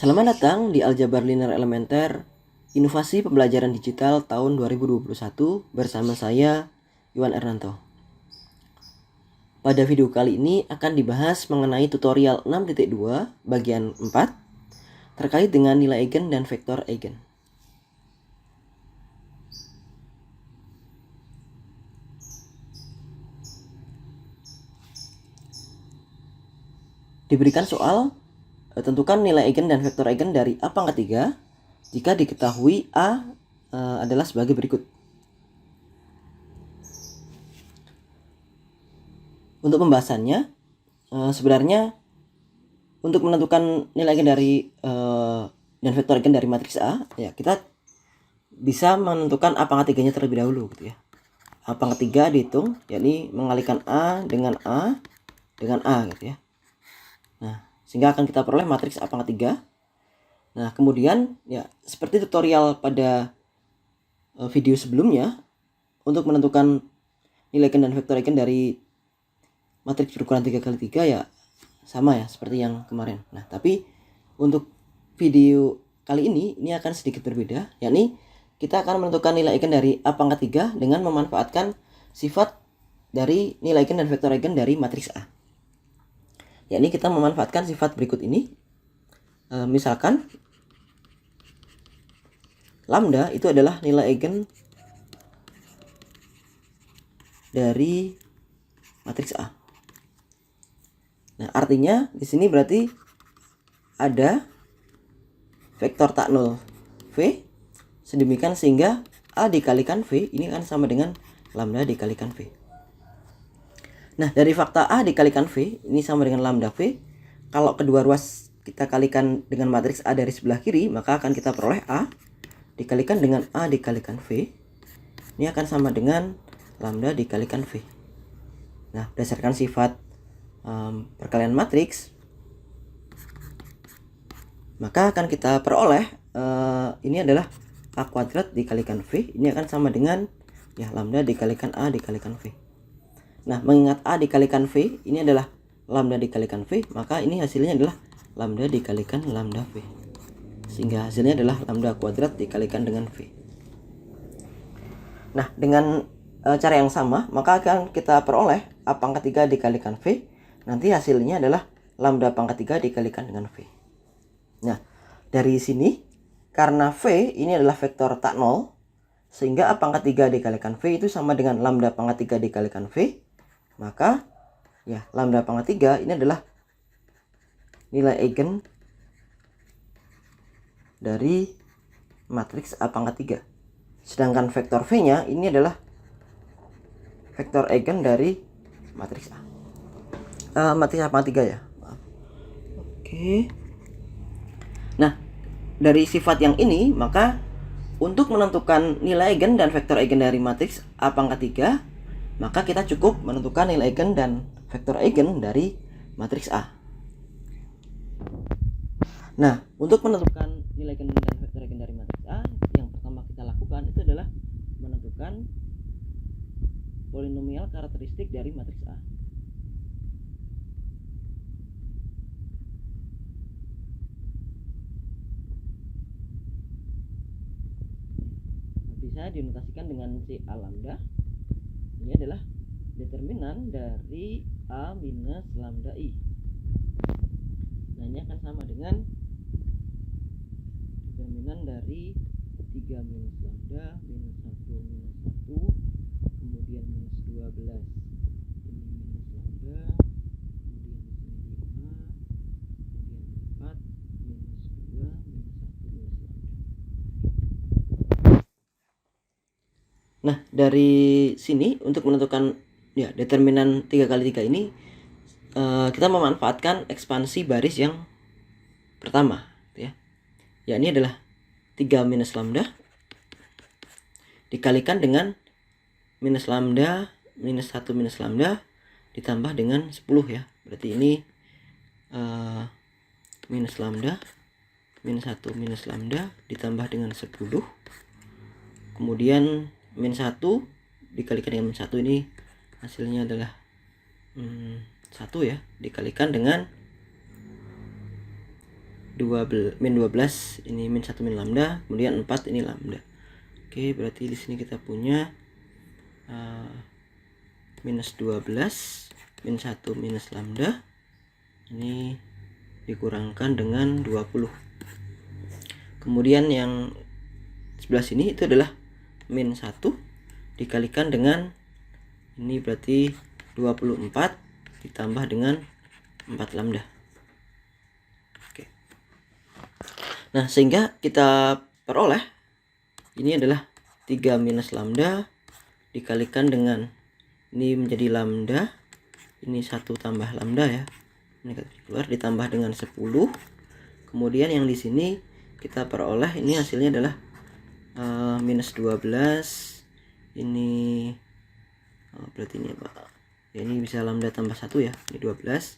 Selamat datang di Aljabar Linear Elementer, Inovasi Pembelajaran Digital tahun 2021 bersama saya, Iwan Ernanto. Pada video kali ini akan dibahas mengenai tutorial 6.2 bagian 4 terkait dengan nilai eigen dan vektor eigen. Diberikan soal, tentukan nilai eigen dan vektor eigen dari A pangkat 3 jika diketahui A adalah sebagai berikut. Untuk pembahasannya, sebenarnya untuk menentukan nilai eigen dari dan vektor eigen dari matriks A, ya kita bisa menentukan A pangkat 3-nya terlebih dahulu gitu ya. A pangkat 3 dihitung, yakni mengalihkan A dengan A dengan A gitu ya. Nah, sehingga akan kita peroleh matriks A pangkat 3. Nah, kemudian ya seperti tutorial pada video sebelumnya, untuk menentukan nilai eigen dan vektor eigen dari matriks berukuran 3x3 ya sama ya seperti yang kemarin. Nah, tapi untuk video kali ini akan sedikit berbeda, yakni kita akan menentukan nilai eigen dari A pangkat 3 dengan memanfaatkan sifat dari nilai eigen dan vektor eigen dari matriks A. Yakni kita memanfaatkan sifat berikut ini. Misalkan lambda itu adalah nilai eigen dari matriks A. Nah, artinya di sini berarti ada vektor tak nol V sedemikian sehingga A dikalikan V ini akan sama dengan lambda dikalikan V. Nah, dari fakta A dikalikan V ini sama dengan lambda V. Kalau kedua ruas kita kalikan dengan matriks A dari sebelah kiri, maka akan kita peroleh A dikalikan dengan A dikalikan V. Ini akan sama dengan lambda dikalikan V. Nah, berdasarkan sifat perkalian matriks, maka akan kita peroleh ini adalah A kuadrat dikalikan V. Ini akan sama dengan ya lambda dikalikan A dikalikan V. Nah, mengingat A dikalikan V ini adalah lambda dikalikan V, maka ini hasilnya adalah lambda dikalikan lambda V. Sehingga hasilnya adalah lambda kuadrat dikalikan dengan V. Nah, dengan cara yang sama, maka akan kita peroleh A pangkat 3 dikalikan V. Nanti hasilnya adalah lambda pangkat 3 dikalikan dengan V. Nah, dari sini, karena V ini adalah vektor tak nol, sehingga A pangkat 3 dikalikan V itu sama dengan lambda pangkat 3 dikalikan V. Maka ya lambda pangkat 3 ini adalah nilai eigen dari matriks A pangkat 3. Sedangkan vektor V-nya ini adalah vektor eigen dari matriks A. Matriks A pangkat 3 ya. Maaf. Oke. Nah, dari sifat yang ini, maka untuk menentukan nilai eigen dan vektor eigen dari matriks A pangkat 3, maka kita cukup menentukan nilai eigen dan vektor eigen dari matriks A. Nah, untuk menentukan nilai eigen dan vektor eigen dari matriks A, yang pertama kita lakukan itu adalah menentukan polinomial karakteristik dari matriks A. Bisa dinotasikan dengan CA lambda. Ini adalah determinan dari A minus lambda I. Nah, ini akan sama dengan determinan dari 3 minus lambda minus 1 minus 1, kemudian minus 12. Ini minus lambda, kemudian di sini 5, kemudian 4, minus 2, minus 1, minus lambda. Nah, dari sini untuk menentukan ya determinan 3x3 ini kita memanfaatkan ekspansi baris yang pertama ya. Ya, ini adalah 3 minus lambda dikalikan dengan minus lambda minus 1 minus lambda ditambah dengan 10 ya. Berarti ini minus lambda minus 1 minus lambda ditambah dengan 10. Kemudian min 1 dikalikan dengan min 1, ini hasilnya adalah 1 ya, dikalikan dengan min 12 ini min 1 min lambda, kemudian 4 ini lambda. Oke, berarti di sini kita punya minus 12 min 1 minus lambda ini dikurangkan dengan 20. Kemudian yang sebelah sini itu adalah min 1 dikalikan dengan ini berarti 24 ditambah dengan 4 lambda. Oke. Nah, sehingga kita peroleh ini adalah 3 minus lambda dikalikan dengan ini menjadi lambda, ini 1 tambah lambda ya, negatif keluar, ditambah dengan 10. Kemudian yang di sini kita peroleh ini hasilnya adalah minus 12 ini berarti ini apa ya, ini bisa lambda tambah 1 ya, ini 12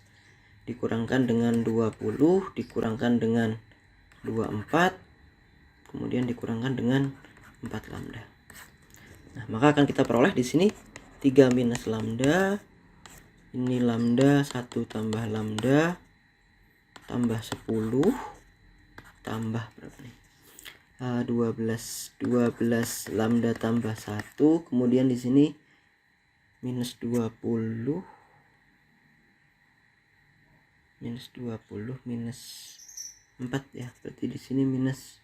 dikurangkan dengan 20 dikurangkan dengan 24 kemudian dikurangkan dengan 4 lambda. Nah, maka akan kita peroleh di sini 3 minus lambda, ini lambda 1 tambah lambda tambah 10 tambah berapa nih, 12 lambda tambah 1, kemudian di sini minus 20 minus 4 ya, berarti di sini minus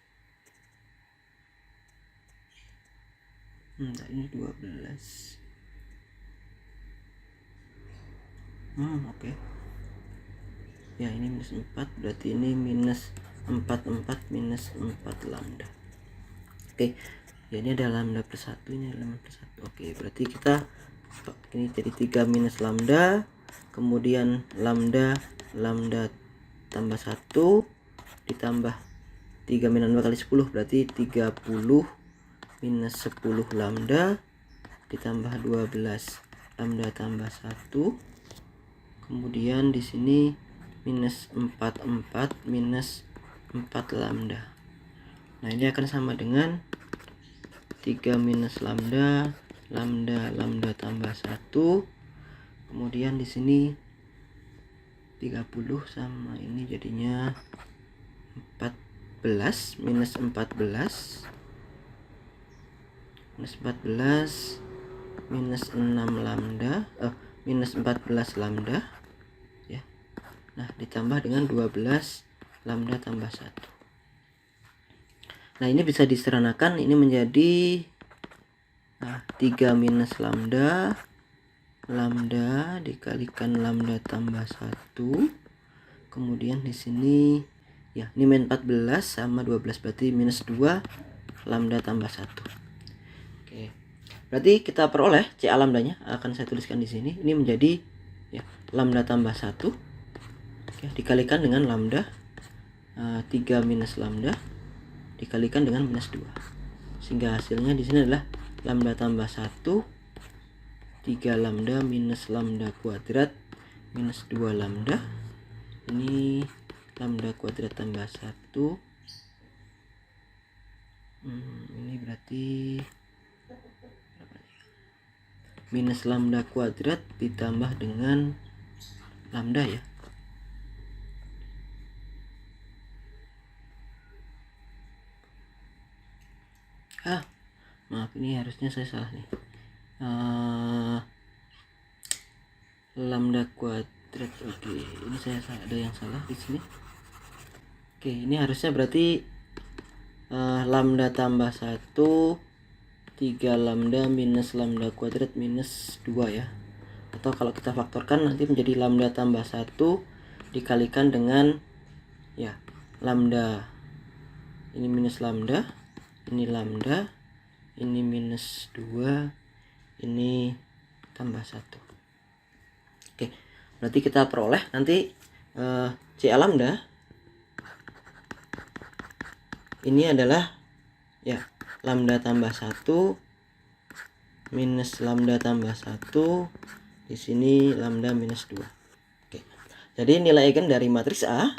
ini 12. Oke. Ya, ini minus 4, berarti ini minus 4 minus 4 lambda. Oke. Ya, ini ada lambda plus 1, ini lambda plus 1. Oke, berarti kita ini jadi 3 minus lambda, kemudian lambda tambah 1 ditambah 3 min lambda kali 10 berarti 30 minus 10 lambda ditambah 12 lambda tambah 1, kemudian di sini minus 4 minus 4 lambda. Nah, ini akan sama dengan 3 minus lambda tambah 1, kemudian di sini 30 sama ini jadinya 14 minus 14 minus 6 lambda minus 14 lambda ya. Nah, ditambah dengan 12 lambda tambah 1. Nah, ini bisa diseranakan, ini menjadi 3 minus lambda dikalikan lambda tambah 1, kemudian di sini ya, ini min 14 sama 12 berarti minus 2 lambda tambah 1. Oke. Berarti kita peroleh CA lambdanya akan saya tuliskan di sini. Ini menjadi ya, lambda tambah 1 oke, dikalikan dengan lambda 3 minus lambda dikalikan dengan minus 2. Sehingga hasilnya di sini adalah lambda tambah 1 3 lambda minus lambda kuadrat minus 2 lambda. Ini lambda kuadrat tambah 1. Ini berarti minus lambda kuadrat ditambah dengan lambda ya. Maaf, ini harusnya saya salah nih. Lambda kuadrat. Oke, ini saya ada yang salah di sini. Oke, ini harusnya berarti lambda tambah 1 3 lambda minus lambda kuadrat minus 2 ya. Atau kalau kita faktorkan nanti menjadi lambda tambah 1 dikalikan dengan ya lambda, ini minus lambda, ini lambda, ini minus 2, ini tambah 1. Oke, berarti kita peroleh nanti CA lambda ini adalah ya lambda tambah 1 minus lambda tambah 1, di sini lambda minus 2. Oke. Jadi nilai eigen dari matriks A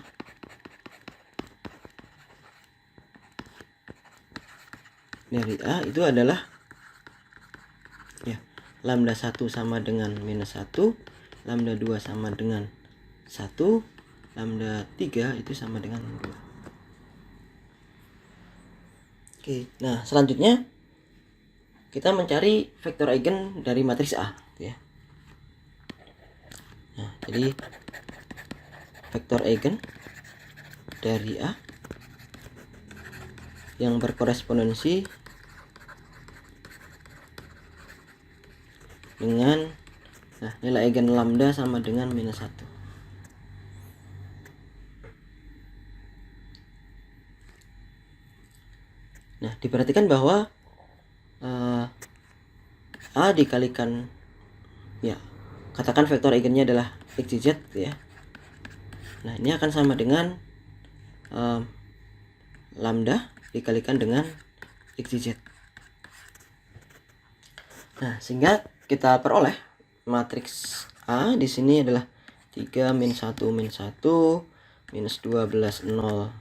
itu adalah ya lambda 1 sama dengan minus 1, lambda 2 sama dengan 1, lambda 3 itu sama dengan 2. Oke, nah selanjutnya kita mencari vektor eigen dari matriks A, ya. Nah, jadi vektor eigen dari A yang berkorespondensi dengan nilai eigen lambda sama dengan -1. Nah, diperhatikan bahwa A dikalikan, ya, katakan vektor eigennya adalah xyz, ya. Nah, ini akan sama dengan lambda dikalikan dengan xyz. Nah, sehingga kita peroleh matriks A di sini adalah 3 -1 -1 -12 0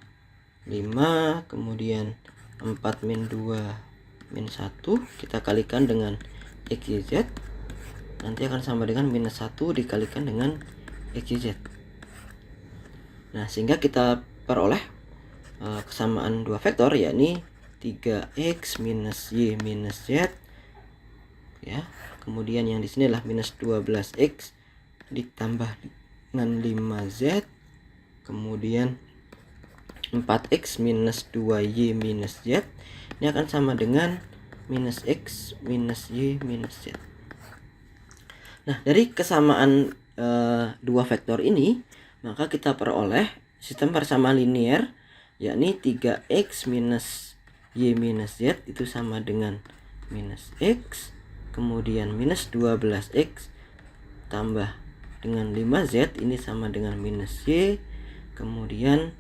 5, kemudian 4 -2 -1 kita kalikan dengan xyz, nanti akan sama dengan -1 dikalikan dengan xyz. Nah, sehingga kita peroleh kesamaan dua vektor, yakni 3x minus y minus z, ya. Kemudian yang di sini adalah -12x ditambah dengan 5z, kemudian 4x minus 2y minus z, ini akan sama dengan -x minus y minus z. Nah, dari kesamaan dua vektor ini, maka kita peroleh sistem persamaan linear, yakni 3x minus y minus z itu sama dengan -x, kemudian -12x tambah dengan 5z ini sama dengan -y, kemudian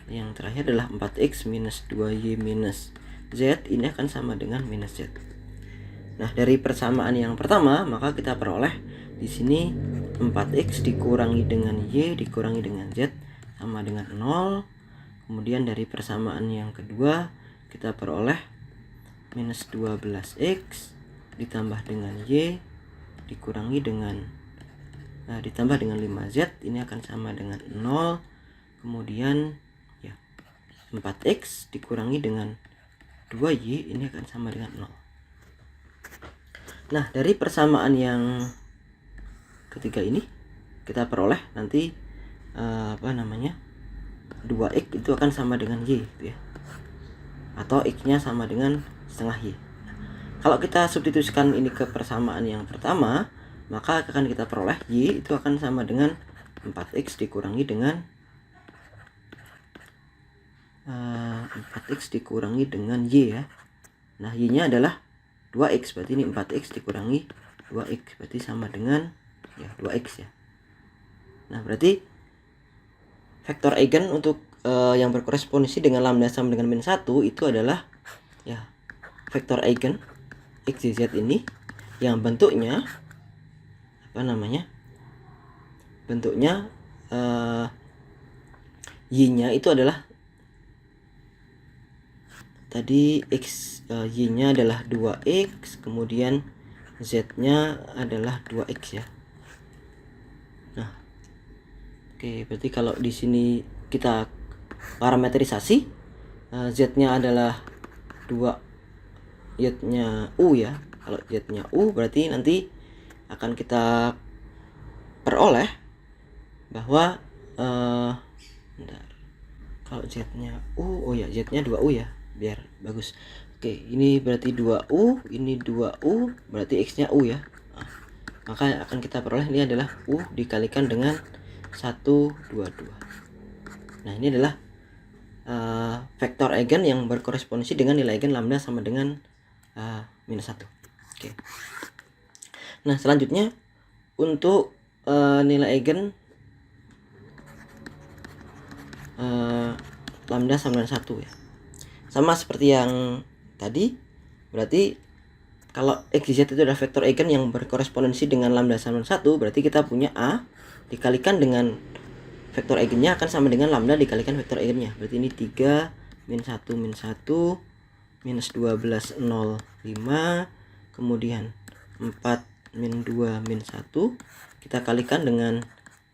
yang terakhir adalah 4x minus 2y minus z ini akan sama dengan -z. Nah, dari persamaan yang pertama, maka kita peroleh di sini 4x dikurangi dengan y dikurangi dengan z sama dengan 0. Kemudian dari persamaan yang kedua, kita peroleh -12x ditambah dengan y dikurangi dengan ditambah dengan 5z ini akan sama dengan 0. Kemudian 4x dikurangi dengan 2y ini akan sama dengan 0. Nah, dari persamaan yang ketiga ini kita peroleh nanti 2x itu akan sama dengan y, ya. Atau x-nya sama dengan setengah y. Kalau kita substitusikan ini ke persamaan yang pertama, maka akan kita peroleh y itu akan sama dengan 4x dikurangi dengan 4x dikurangi dengan y, ya. Nah, y-nya adalah 2x, berarti ini 4x dikurangi 2x berarti sama dengan 2x, ya. Nah, berarti vektor eigen untuk yang berkorespondensi dengan lambda sama dengan -1 itu adalah vektor eigen xyz ini yang bentuknya bentuknya y-nya itu adalah tadi y-nya adalah 2x, kemudian z-nya adalah 2x, ya. Nah, oke, berarti kalau di sini kita parametrisasi, z-nya adalah 2, z-nya u, ya. Kalau z-nya u berarti nanti akan kita peroleh bahwa kalau z-nya u, z-nya 2u, ya, biar bagus. Oke, ini berarti 2u, ini 2u, berarti x-nya u, ya. Maka akan kita peroleh ini adalah u dikalikan dengan 122. Nah, ini adalah vektor eigen yang berkorespondensi dengan nilai eigen lambda sama dengan -1. Oke. Nah, selanjutnya untuk nilai eigen lambda sama dengan 1, ya. Sama seperti yang tadi, berarti kalau xyz itu adalah vektor eigen yang berkorespondensi dengan lambda sama dengan 1, berarti kita punya A dikalikan dengan vektor eigennya akan sama dengan lambda dikalikan vektor eigennya. Berarti ini 3 -1 -1 -12 0 5, kemudian 4 -2 -1 kita kalikan dengan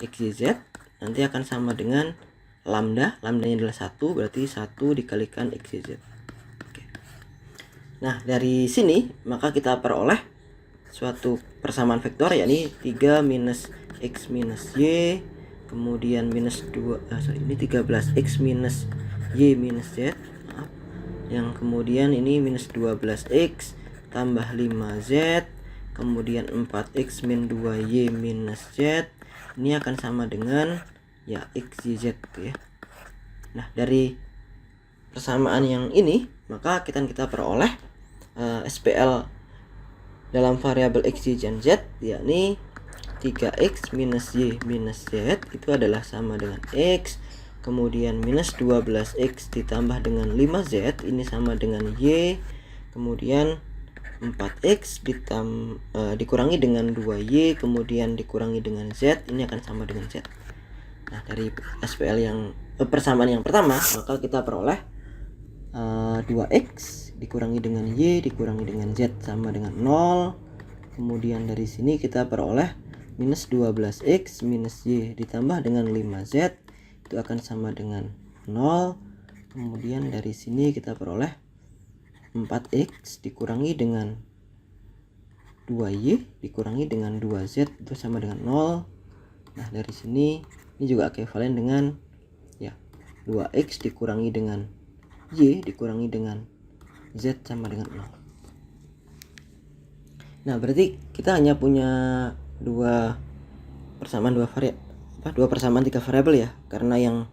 xyz, nanti akan sama dengan lambdanya adalah 1, berarti 1 dikalikan xyz. Oke. Nah, dari sini maka kita peroleh suatu persamaan vektor, yakni 3 minus x minus y, kemudian minus 2 ini 13x minus y minus z, maaf, yang kemudian ini minus 12x tambah 5z, kemudian 4x min 2y minus z, ini akan sama dengan ya x y z gitu ya. Nah, dari persamaan yang ini maka kita peroleh SPL dalam variabel x, y, dan z, yakni 3x minus y minus z itu adalah sama dengan x, kemudian minus 12x ditambah dengan 5z ini sama dengan y, kemudian 4x dikurangi dengan 2y, kemudian dikurangi dengan z, ini akan sama dengan z. Nah, dari SPL yang persamaan yang pertama maka kita peroleh 2x dikurangi dengan y dikurangi dengan z sama dengan 0. Kemudian dari sini kita peroleh minus 12x minus y ditambah dengan 5z itu akan sama dengan 0. Kemudian dari sini kita peroleh 4x dikurangi dengan 2y dikurangi dengan 2z itu sama dengan 0. Nah, dari sini ini juga ekuivalen dengan ya 2x dikurangi dengan y dikurangi dengan z sama dengan 0. Nah, berarti kita hanya punya dua persamaan tiga variabel ya, karena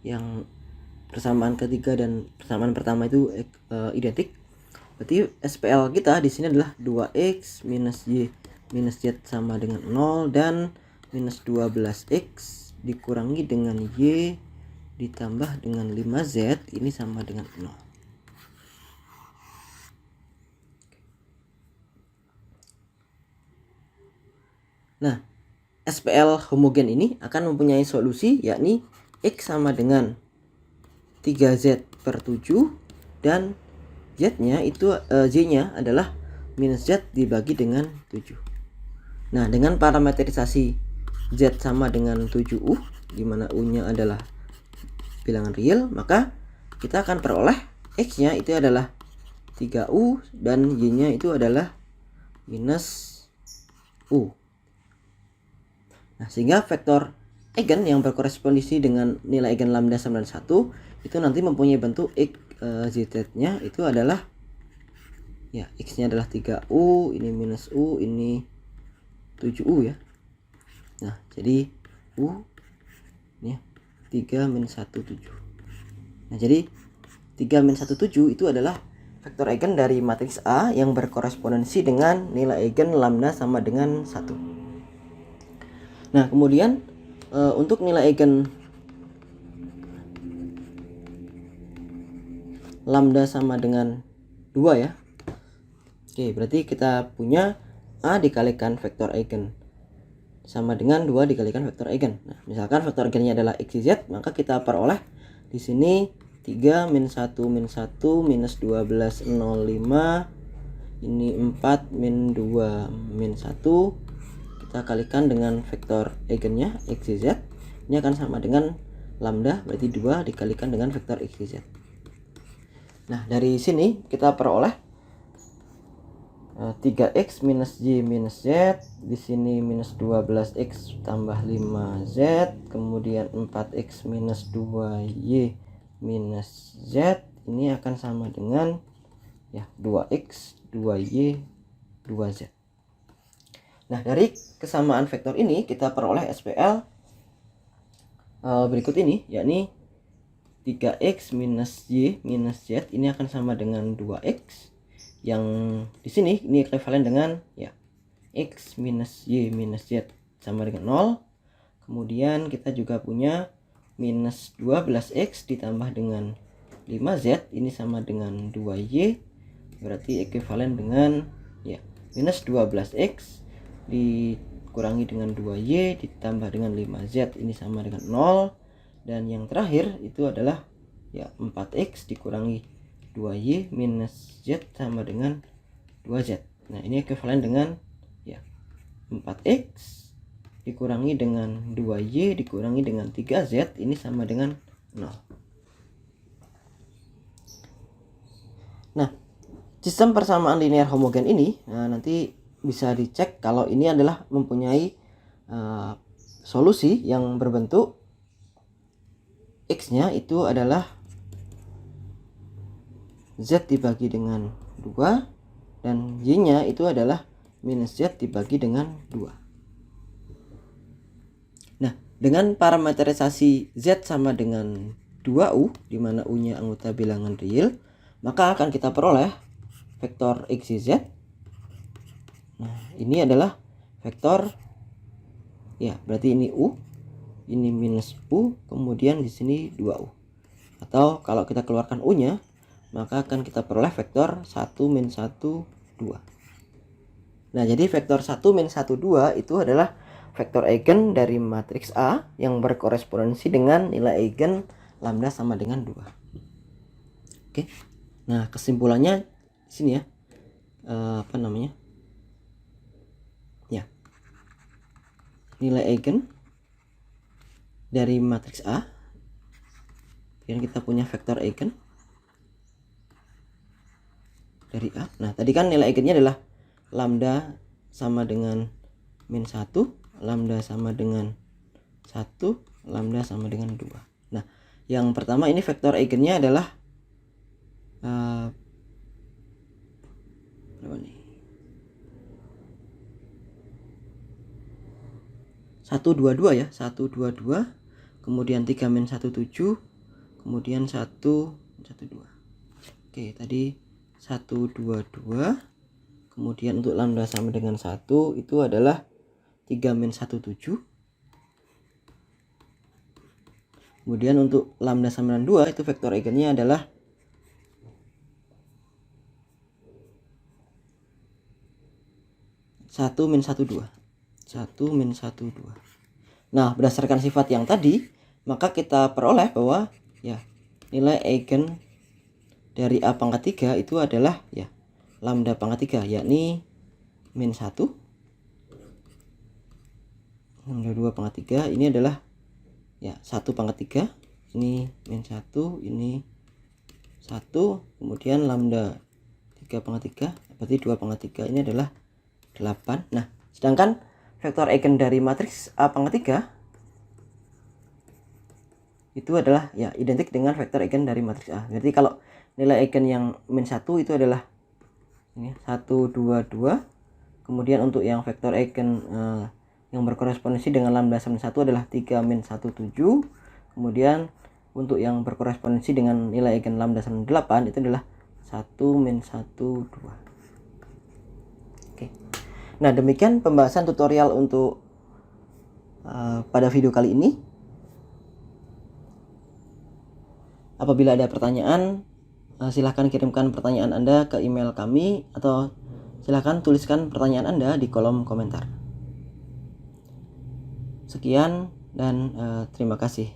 yang persamaan ketiga dan persamaan pertama itu identik. Berarti SPL kita di sini adalah 2x minus y minus z sama dengan 0 dan minus 12x dikurangi dengan y ditambah dengan 5z ini sama dengan 0. Nah, SPL homogen ini akan mempunyai solusi, yakni x sama dengan 3z per 7 dan z-nya itu z-nya adalah minus z dibagi dengan 7. Nah, dengan parametrisasi z sama dengan 7u, di mana u-nya adalah bilangan real, maka kita akan peroleh x-nya itu adalah 3u dan y-nya itu adalah minus u. Nah, sehingga vektor eigen yang berkorespondensi dengan nilai eigen lambda sama dengan 1 itu nanti mempunyai bentuk x z-nya itu adalah ya x-nya adalah 3u, ini minus u, ini 7u ya. Nah, jadi u ini 3 min 1 7. Nah, jadi 3 min 1 7 itu adalah vektor eigen dari matriks A yang berkorespondensi dengan nilai eigen lambda sama dengan 1. Nah, kemudian untuk nilai eigen lambda sama dengan 2 ya. Oke, berarti kita punya A dikalikan vektor eigen sama dengan 2 dikalikan vektor eigen. Nah, misalkan vektor eigennya adalah x, y, z, maka kita peroleh di sini 3 min 1 min 1 minus 12 0 5, ini 4 min 2 min 1, kita kalikan dengan vektor eigennya x, y, z, ini akan sama dengan lambda, berarti 2 dikalikan dengan vektor x, y, z. Nah, dari sini kita peroleh 3x minus y minus z, di sini minus 12x tambah 5z, kemudian 4x minus 2y minus z, ini akan sama dengan ya 2x 2y 2z. Nah, dari kesamaan vektor ini kita peroleh SPL berikut ini, yakni 3x minus y minus z ini akan sama dengan 2x, yang di sini ini ekuivalen dengan ya x minus y minus z sama dengan 0. Kemudian kita juga punya minus 12x ditambah dengan 5z ini sama dengan 2y, berarti ekuivalen dengan ya minus 12x dikurangi dengan 2y ditambah dengan 5z ini sama dengan 0. Dan yang terakhir itu adalah ya 4x dikurangi 2y minus z sama dengan 2z. Nah, ini ekuivalen dengan ya 4x dikurangi dengan 2y dikurangi dengan 3z ini sama dengan 0. Nah, sistem persamaan linear homogen ini nanti bisa dicek kalau ini adalah mempunyai solusi yang berbentuk X-nya itu adalah Z dibagi dengan 2 dan Y-nya itu adalah minus Z dibagi dengan 2. Nah, dengan parameterisasi Z sama dengan 2U, di mana U-nya anggota bilangan real, maka akan kita peroleh vektor X, Y, Z. Nah, ini adalah vektor, ya berarti ini U, ini minus U, kemudian di sini 2U. Atau kalau kita keluarkan U-nya, maka akan kita peroleh vektor 1, min 1, 2. Nah, jadi vektor 1, min 1, 2 itu adalah vektor eigen dari matriks A yang berkorespondensi dengan nilai eigen lambda sama dengan 2. Oke. Nah, kesimpulannya di sini ya. Ya. Nilai eigen dari matriks A. Kemudian kita punya vektor eigen dari A. Nah, tadi kan nilai eigennya adalah lambda sama dengan min 1, lambda sama dengan 1, lambda sama dengan 2. Nah, yang pertama ini vektor eigennya adalah berapa nih? 122 ya, 122, kemudian 3 min 1, 7, kemudian 1, 1, 2. Oke, tadi 122, kemudian untuk lambda sama dengan 1 itu adalah 3 min 1, 7. Kemudian untuk lambda sama dengan 2 itu vektor eigennya adalah 1 min 1, 2. 1 min 1, 2. Nah, berdasarkan sifat yang tadi, maka kita peroleh bahwa ya nilai eigen dari A pangkat 3 itu adalah ya lambda pangkat 3, yakni min 1, lambda 2 pangkat 3, ini adalah ya 1 pangkat 3, ini min 1, ini 1, kemudian lambda 3 pangkat 3, berarti 2 pangkat 3, ini adalah 8. Nah, sedangkan vektor eigen dari matriks A pangkat 3 itu adalah ya identik dengan vektor eigen dari matriks A. Jadi kalau nilai eigen yang min 1 itu adalah ini 1, 2, 2. Kemudian untuk yang vektor eigen yang berkorespondensi dengan lambda sama 1 adalah 3 min 1, 7. Kemudian untuk yang berkorespondensi dengan nilai eigen lambda sama 8 itu adalah 1 min 1, 2. Oke. Nah, demikian pembahasan tutorial untuk pada video kali ini. Apabila ada pertanyaan, silahkan kirimkan pertanyaan Anda ke email kami atau silahkan tuliskan pertanyaan Anda di kolom komentar. Sekian dan terima kasih.